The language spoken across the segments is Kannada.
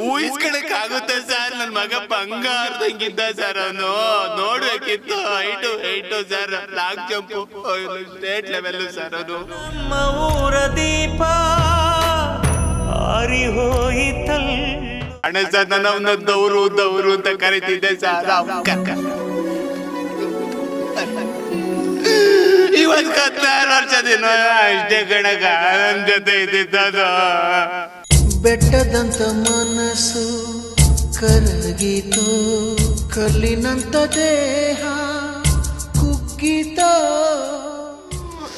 ಊಹಿಸ್ಕೊಳಕ್ ಆಗುತ್ತೆ ಸರ್. ನನ್ ಮಗ ಬಂಗಾರದಂಗಿದ್ದ ಸರ್. ಅವನು ನೋಡ್ಬೇಕಿತ್ತು. Height sir. Long jump, state level sir. ಅವನು ನಮ್ಮ ಊರ ದೀಪ ಆರಿ ಹೋಯಿತಲ್ಲ. ಅಣ್ಣ ಸರ್, ನಾನು ಅವನ ದೌರು ಅಂತ ಕರಿತಿದ್ದೆ ಸರ್. ಇವತ್ತು 16 ವರ್ಷದಿನ ಅಷ್ಟೇ ಕಣಕ ನನ್ ಜೊತೆ ಇದ್ದಿದ್ದು. ಬೆಟ್ಟದಂತ ಮನಸ್ಸು ಕರಗಿತು, ಕಲ್ಲಿನಂತ ದೇಹ ಕುಗ್ಗಿತೋ.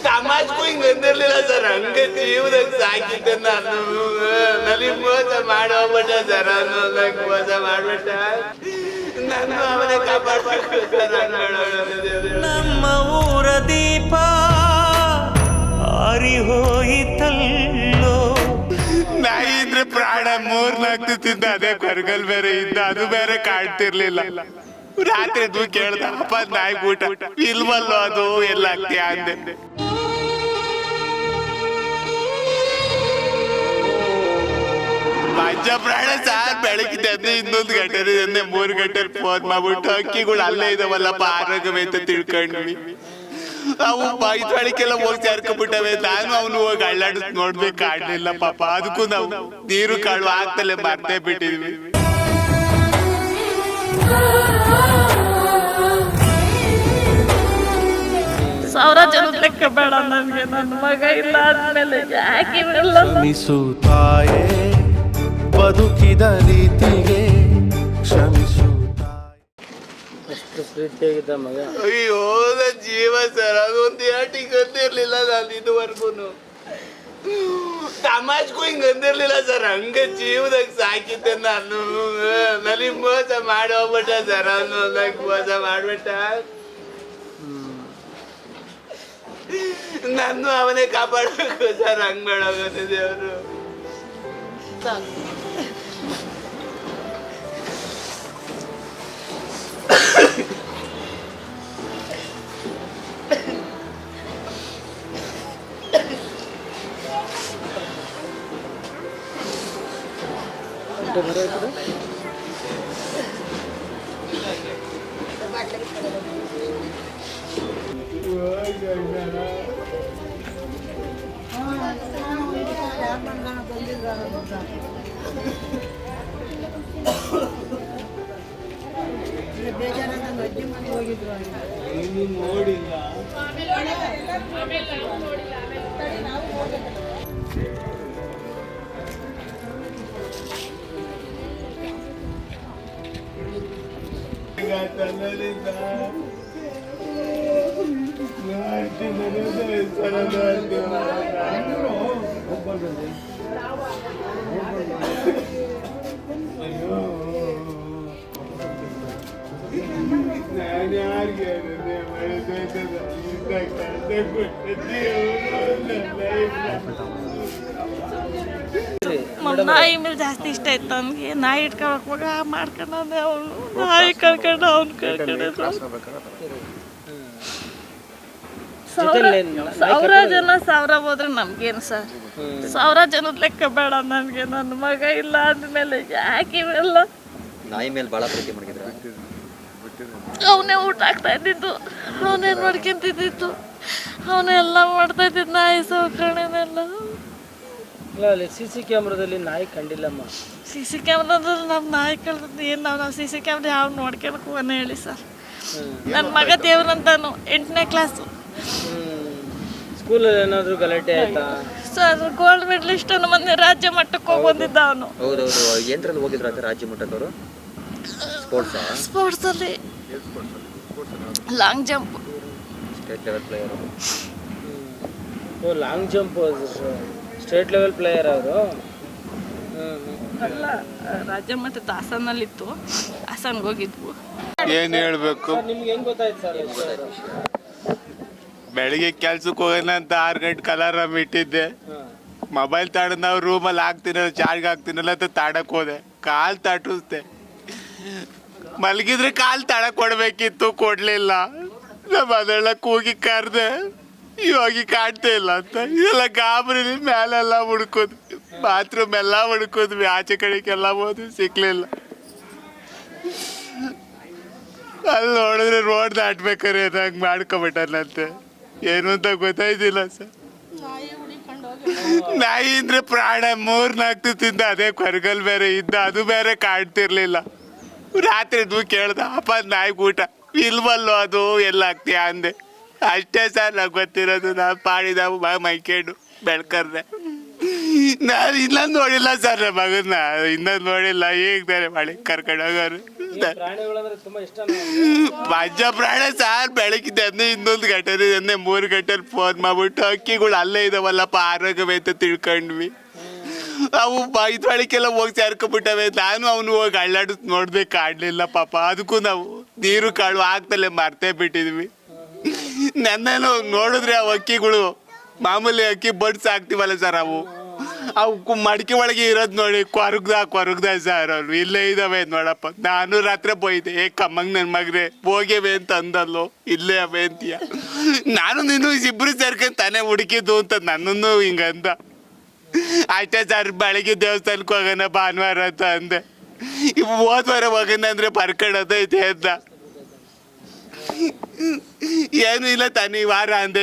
ಸಮಾಜಕ್ಕೂ ಹಿಂಗ್ ಅಂದಿರ್ಲಿಲ್ಲ ಸರ್. ಹಂಗೆ ಜೀವದಾಗ ಸಾಕಿದ್ದೆ ನಾನು. ನನಗೆ ಮೋಸ ಮಾಡೋಗ್ಬಿಟ್ಟ ಸರ್. ನಂಗೆ ಮೋಸ ಮಾಡ್ಬಿಟ್ಟ. ನಾನು ಅವನೇ ಕಾಪಾಡ್ಬೇಕು ಸರ್. ನಮ್ಮ ಊರ ದೀಪ ಆರಿ ಹೋಯಿತಲ್ಲೋ. ನಾಯಿ ಇದ್ರೆ ಪ್ರಾಣ 3-4 ತಿಂದ. ಅದೇ ಕೊರಗಲ್ ಬೇರೆ ಇದ್ದ, ಅದು ಬೇರೆ ಕಾಡ್ತಿರ್ಲಿಲ್ಲ. ರಾತ್ರಿ ಎದ್ದು ಕೇಳ್ದ, ಅಪ್ಪ ನಾಯಿ ಊಟ ಇಲ್ವಲ್ಲೋ, ಅದು ಎಲ್ಲ ಆಗ್ತೀಯ ಅಂದೆ. ಪಂಚ ಪ್ರಾಣ ಸಾರ್. ಬೆಳಗ್ಗೆ 1 ಗಂಟೆ 3 ಗಂಟೆ ಫೋನ್ ಮಾಡ್ಬಿಟ್ಟು ಅಕ್ಕಿಗಳು ಅಲ್ಲೇ ಇದಾವಲ್ಲಪ್ಪ ಆರೋಗ್ಯವೇ ಅಂತ ತಿಳ್ಕೊಂಡ್ವಿ. ಅವು ಇದ್ರೊಳಕ್ಕೆಲ್ಲ ಹೋಗಿ ಸೇರ್ಕೊಂಡ್ಬಿಟ್ಟವೆ. ನಾನು ಅವನು ಹೋಗಿ ಅಳ್ಳಾಡ್ ನೋಡ್ಬೇಕು ಆಡ್ಲಿಲ್ಲ ಪಾಪ. ಅದಕ್ಕೂ ನಾವು ನೀರು ಕಾಳು ಆಗ್ತಲೇ ಮರ್ತೇ ಬಿಟ್ಟಿದ್ವಿ. ಸಾವಿರ ಜನ ಲೆಕ್ಕ ಬೇಡ ನನ್ಗೆ. ನನ್ನ ಮಗ ಇಲ್ಲ ಆದ್ಮೇಲೆ ಯಾಕೆ ಕ್ಷಮಿಸುತ್ತಾಯೇ ಬದುಕಿದ ರೀತಿಗೆ ಕ್ಷಮಿಸು. ಅಷ್ಟು ಪ್ರೀತಿಯಾಗಿದ್ದ ಮಗ. ಅಯ್ಯೋ ನನ್ನ ಜೀವ ಸರ್. ಅದೊಂದು ಏಟಿಗೆ ಅಂದಿರ್ಲಿಲ್ಲ ನಾನು ಇದುವರೆಗೂ. ಸಮಾಜಕ್ಕೂ ಹಿಂಗ್ ಅಂದಿರ್ಲಿಲ್ಲ ಸರ್. ಹಂಗೆ ಜೀವದಾಗ ಸಾಕಿದ್ದೆ ನಾನು. ನನಗೆ ಮೋಸ ಮಾಡೋಗ್ಬಿಟ್ಟ ಸರ್. ಅವನು ನಂಗೆ ಮೋಸ ಮಾಡ್ಬಿಟ್ಟ. ನಾನು ಅವನೇ ಕಾಪಾಡ್ಬೇಕು ಸರ್. ಹಂಗ್ ಮಾಡೋಗುತ್ತೆ ದೇವ್ರು. ನೋಡಿಲ್ಲ. ನಾಯಿ ಮೇಲೆ ಜಾಸ್ತಿ ಇಷ್ಟ ಇತ್ತು ಅವನಿಗೆ. ನಾಯಿ ಇಟ್ಕೊಳಕ್ ಮಗ ಮಾಡ್ಕೊಂಡೆ. ಅವನು ನಾಯಿ ಕಳ್ಕೊಂಡು ಅವ್ನು ಕಳ್ಕೊಂಡೆ. 1000 ಜನ 1000 ಹೋದ್ರೆ ನಮ್ಗೇನು ಸರ್. 1000 ಜನದ ಲೆಕ್ಕ ಬೇಡ ನನ್ಗೆ. ನನ್ನ ಮಗ ಇಲ್ಲ ಆದ್ಮೇಲೆ ಯಾಕೆ ಇವೆಲ್ಲ. ನಾಯಿ ಮೇಲೆ ಭಾಳ ಪ್ರೀತಿ ಮಾಡಿದ್ರ. ಅವನೇ ಊಟ ಹಾಕ್ತಾ ಇದ್ದಿದ್ದು, ಅವನೇ ನೋಡ್ಕೊಂತಿದ್ದು, ಅವನೇ ಎಲ್ಲ ಮಾಡ್ತಾ ಇದ್ದಿದ್ದು. ನಾಯಿ ಸೌಕರ್ಯನೆಲ್ಲ. ಅಲ್ಲಿ CC ಕ್ಯಾಮ್ರಾದಲ್ಲಿ ನಾಯಿ ಕಂಡಿಲ್ಲಮ್ಮ. CC ಕ್ಯಾಮ್ರಾದಲ್ಲಿ ನಮ್ಮ ನಾಯಿ ಕಳ್ದದ್ದು ಏನು. ನಾವು CC ಕ್ಯಾಮ್ರಾ ಯಾವ ನೋಡ್ಕೊಳಕ್ ಹೋಗೋಣ ಹೇಳಿ ಸರ್. ನನ್ನ ಮಗ ದೇವ್ರಂತಾನು 8ನೇ ಕ್ಲಾಸು. ಸ್ಕೂಲಲ್ಲಿ ಏನಾದರೂ ಗಲಾಟೆ ಆಯ್ತಾ ಸರ್? ಗೋಲ್ಡ್ ಮೆಡಲಿಸ್ಟ್ ಮೊನ್ನೆ ರಾಜ್ಯ ಮಟ್ಟಕ್ಕೆ ಹೋಗಿ ಬಂದಿದ್ದ ಅವನು. ಹೌದೌದು. ಏನ್ರಲ್ಲಿ ಹೋಗಿದ್ರು ಅಂತ ರಾಜ್ಯ ಮಟ್ಟದವರು? ಸ್ಪೋರ್ಟ್ಸಲ್ಲಿ long jump. State level player. Long jump state level player ಅವರು. ಅಲ್ಲ, ರಾಜ್ಯ ಮಟ್ಟದ ಹಾಸನಲ್ಲಿತ್ತು. ಹಾಸನ್ಗೆ ಹೋಗಿದ್ವು. ಏನ್ ಹೇಳ್ಬೇಕು? ನಿಮ್ಗೆ ಹೆಂಗ್ ಗೊತ್ತಾಯ್ತು ಸರ್? ಬೆಳಿಗ್ಗೆ ಕೆಲ್ಸಕ್ಕೆ ಹೋಗೋಣ ಅಂತ 6 ಗಂಟೆ ಅಲಾರಾಮ್ ಇಟ್ಟಿದ್ದೆ. ಮೊಬೈಲ್ ತಗೊಂಡು ನಾವು ರೂಮಲ್ಲಿ ಹಾಕ್ತೀನಲ್ಲ, ಚಾರ್ಜ್ ಹಾಕ್ತೀನಲ್ಲ ಅಂತ ತಾಡಕ್ ಹೋದೆ. ಕಾಲ್ ತಟ್ಟಿಸ್ದೆ. ಮಲಗಿದ್ರೆ ಕಾಲ್ ತಡಕ್ ಕೊಡ್ಬೇಕಿತ್ತು, ಕೊಡ್ಲಿಲ್ಲ. ನಮ್ಮ ಅದೆಲ್ಲ ಕೂಗಿ ಕರ್ದೆ. ಇವಾಗ ಕಾಣ್ತಾ ಇಲ್ಲ ಅಂತ ಇದೆಲ್ಲ ಗಾಬರಿ ಮೇಲೆಲ್ಲ ಹುಡ್ಕೋದು. ಬಾತ್ರೂಮ್ ಎಲ್ಲ ಹುಡುಕಿದ್ವಿ, ಆಚೆ ಕಡೆಗೆಲ್ಲ ಹೋದ್ವಿ, ಸಿಕ್ಲಿಲ್ಲ. ಅಲ್ಲಿ ನೋಡಿದ್ರೆ ರೋಡ್ ದಾಟ್ಬೇಕಾರೆ ಹಂಗೆ ಮಾಡ್ಕೊಬಿಟ್ಟನಂತೆ. ಏನು ಅಂತ ಗೊತ್ತಾಯ್ತಿಲ್ಲ ಸರ್. ನಾಯಿ ಅಂದ್ರೆ ಪ್ರಾಣ. 3-4 ತಿಂದ ಅದೇ ಕೊರಗಲ್ ಬೇರೆ ಇದ್ದ, ಅದು ಬೇರೆ ಕಾಡ್ತಿರ್ಲಿಲ್ಲ. ರಾತ್ರಿ ಕೇಳ್ದ, ಅಪ್ಪ ನಾಯಿ ಊಟ ಇಲ್ವಲ್ಲೋ, ಅದು ಎಲ್ಲ ಆಗ್ತೀಯ ಅಂದೆ. ಅಷ್ಟೇ ಸರ್ ನಂಗೆ ಗೊತ್ತಿರೋದು. ನಾನು ಪಾಡಿದ ಮೈಕೇಡು ಬೆಳ್ಕರ್ದೆ. ನಾನು ಇನ್ನೊಂದು ನೋಡಿಲ್ಲ ಸರ್, ನಮ್ಮ ಮಗನ್ನ ಇನ್ನೊಂದು ನೋಡಿಲ್ಲ. ಈಗ ಬೇರೆ ಮಾಡಿ ಕರ್ಕೊಂಡು ಹೋಗೋರು. ಪ್ರಾಣಿಗಳಂದ್ರೆ ತುಂಬಾ ಇಷ್ಟ. ಮಜ್ಜ ಪ್ರಾಣ ಸರ್. ಬೆಳಗ್ಗೆ ಇನ್ನೊಂದು ಗಂಟೆ 3 ಗಂಟೆಲಿ ಫೋನ್ ಮಾಡ್ಬಿಟ್ಟು ಹಕ್ಕಿಗಳು ಅಲ್ಲೇ ಇದಾವಲ್ಲಪ್ಪ ಆರೋಗ್ಯವೇ ಅಂತ ತಿಳ್ಕೊಂಡ್ವಿ. ಅವು ಬೈದ್ವಾಳಿಕೆಲ್ಲ ಹೋಗಿ ಸೇರ್ಕೊಬಿಟ್ಟವೆ. ನಾನು ಅವನು ಹೋಗಿ ಅಳ್ಳಾಡ್ ನೋಡ್ದೆ, ಕಾಡ್ಲಿಲ್ಲ ಪಾಪ. ಅದಕ್ಕೂ ನಾವು ನೀರು ಕಾಳು ಆಗ್ತಲೇ ಮರ್ತೇ ಬಿಟ್ಟಿದ್ವಿ. ನನ್ನೇನು ನೋಡಿದ್ರೆ ಅವು ಹಕ್ಕಿಗಳು ಮಾಮೂಲಿ ಅಕ್ಕಿ ಬಡ್ಸ್ ಹಾಕ್ತಿವಲ್ಲ ಸರ್, ಅವು ಮಡಿಕೆ ಒಳಗೆ ಇರೋದು ನೋಡಿ ಕೊರಗ್ದ ಸರ್. ಅವ್ರು ಇಲ್ಲೇ ಇದಾವೆ ನೋಡಪ್ಪ. ನಾನು ರಾತ್ರಿ ಬೈದೆ, ಕಮ್ಮಂಗ್ ನನ್ನ ಮಗ್ರೆ ಹೋಗ್ಯವೆ ಅಂತ ಅಂದಲ್ಲೋ, ಇಲ್ಲೇ ಅವೆ ಅಂತೀಯ. ನಾನು ನೀನು ಇಬ್ರು ಸೇರ್ಕೊಂಡು ತಾನೇ ಹುಡುಕಿದ್ದು ಅಂತ ನನ್ನನ್ನು ಹಿಂಗಂದ. ಅಷ್ಟೇ ಸರ್. ಬೆಳಗ್ಗೆ ದೇವಸ್ಥಾನಕ್ಕೆ ಹೋಗೋಣ ಭಾನುವಾರ ಅಂತ ಅಂದೆ. ಹೋದ್ವಾರ ಹೋಗೋಣ ಅಂದ್ರೆ ಬರ್ಕೊಂಡೋದೈತೆ ಅಂತ. ಏನು ಇಲ್ಲ ತಾನೇ ವಾರ ಅಂದೆ.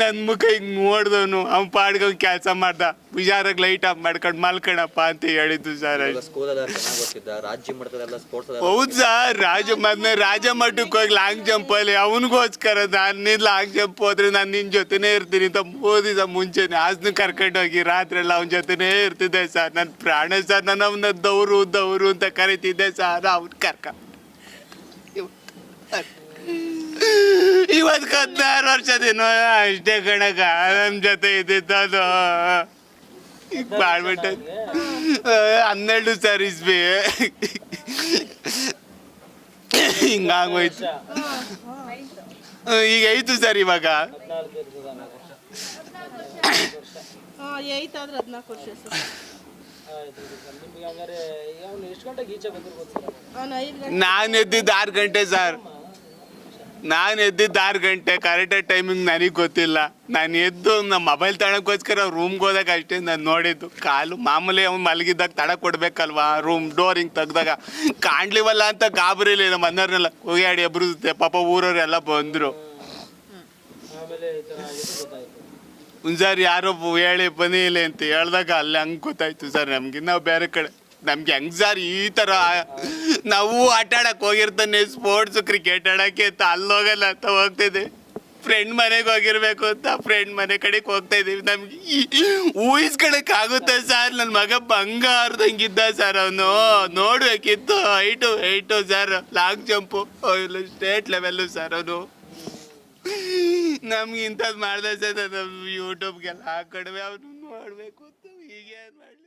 ನನ್ನ ಮುಖ ಹಿಂಗ್ ನೋಡ್ದವನು ಅವ್ನು ಪಾಡ್ಗ ಕೆಲಸ ಮಾಡ್ದ. ಹುಷಾರಾಗಿ ಲೈಟ್ ಆಫ್ ಮಾಡ್ಕೊಂಡು ಮಲ್ಕಣಪ್ಪ ಅಂತ ಹೇಳಿದ್ದು ಸರ್. ಹೌದು ಸರ್. ರಾಜ ಮಠಕ್ಕೆ ಹೋಗಿ ಲಾಂಗ್ ಜಂಪ್ ಅಲ್ಲಿ ಅವನಿಗೋಸ್ಕರ ನಾನು ಲಾಂಗ್ ಜಂಪ್ ಹೋದ್ರೆ ನಾನು ನಿನ್ನ ಜೊತೆನೇ ಇರ್ತೀನಿ ಅಂತ 3 ದಿವಸ ಮುಂಚೆನೆ ಹಾಸನ ಕರ್ಕೊಂಡೋಗಿ ರಾತ್ರಿ ಎಲ್ಲ ಅವನ ಜೊತೆನೇ ಇರ್ತಿದ್ದೆ ಸರ್. ನನ್ನ ಪ್ರಾಣ ಸರ್. ನಾನು ಅವನ ದವರು ಅಂತ ಕರಿತಿದ್ದೆ ಸರ್. ಅವ್ನು ಇವತ್ತು 16 ವರ್ಷದೇನೋ ಅಷ್ಟೇ ಕಣಕ ನಮ್ಮ ಜೊತೆ ಇದ್ದಿದ್ದು. ಈಗ ಮಾಡ್ಬಿಟ್ಟ 12 ಸರ್ ಇಸ್ವಿ ಹಿಂಗಾಗೋಯ್ತು. ಈಗ 8 ಸರ್ ಇವಾಗ. 14 ವರ್ಷ ಸರ್. ನಾನು ಎದ್ದಿದ್ದು 6 ಗಂಟೆ ಸರ್. ನಾನು ಎದ್ದಿದ್ದು 6 ಗಂಟೆ. ಕರೆಕ್ಟಾಗಿ ಟೈಮಿಂಗ್ ನನಗೆ ಗೊತ್ತಿಲ್ಲ. ನಾನು ಎದ್ದು ನಮ್ಮ ಮೊಬೈಲ್ ತಗೊಳಕ್ಕೋಸ್ಕರ ರೂಮ್ಗೆ ಹೋದಾಗ ಅಷ್ಟೇ ನಾನು ನೋಡಿದ್ದು. ಕಾಲು ಮಾಮೂಲಿ ಅವ್ನು ಮಲಗಿದ್ದಾಗ ತಡ ಕೊಡ್ಬೇಕಲ್ವಾ, ರೂಮ್ ಡೋರ್ ಹಿಂಗೆ ತೆಗ್ದಾಗ ಕಾಣ್ಲಿವಲ್ಲ ಅಂತ ಗಾಬರಿಲಿ ನಮ್ಮ ಮನೆಯವ್ರನ್ನೆಲ್ಲ ಹೋಗಿ ಎಬ್ರುತ್ತೆ. ಪಾಪ ಊರವ್ರೆಲ್ಲ ಬಂದರು. ಸರ್ ಯಾರೋ ಹೇಳಿ ಬನ್ನಿಲ್ಲ ಅಂತ ಹೇಳ್ದಾಗ ಅಲ್ಲಿ ಹಂಗೆ ಗೊತ್ತಾಯ್ತು ಸರ್ ನಮ್ಗೆ. ನಾವು ಬೇರೆ ಕಡೆ ನಮ್ಗೆ ಹೆಂಗ್ ಸರ್ ಈ ಥರ ನಾವು ಆಟ ಆಡಕ್ಕೆ ಹೋಗಿರ್ತಾನೆ, ಸ್ಪೋರ್ಟ್ಸು ಕ್ರಿಕೆಟ್ ಆಡೋಕ್ಕೆ ಅಂತ ಅಲ್ಲೋಗಲ್ಲ ಅಂತ ಹೋಗ್ತಿದ್ದೆ. ಫ್ರೆಂಡ್ ಮನೆಗೆ ಹೋಗಿರ್ಬೇಕು ಅಂತ ಫ್ರೆಂಡ್ ಮನೆ ಕಡೆಗೆ ಹೋಗ್ತಾ ಇದ್ದೀವಿ. ನಮ್ಗೆ ಊಹಿಸ್ಕೊಳಕ್ಕೆ ಆಗುತ್ತೆ ಸರ್. ನನ್ನ ಮಗ ಬಂಗಾರದಂಗಿದ್ದ ಸರ್. ಅವನು ನೋಡ್ಬೇಕಿತ್ತು. Height sir. Long jump state level sir ಅವನು. ನಮ್ಗೆ ಇಂಥದ್ದು ಮಾಡ್ದೆ ಸರ್. ನಮ್ಮ ಯೂಟ್ಯೂಬ್ಗೆಲ್ಲ ಹಾಕೊಡ್ವೆ. ಅವನು ನೋಡಬೇಕು ಅಂತ. ಈಗೇನು ಮಾಡಲಿ.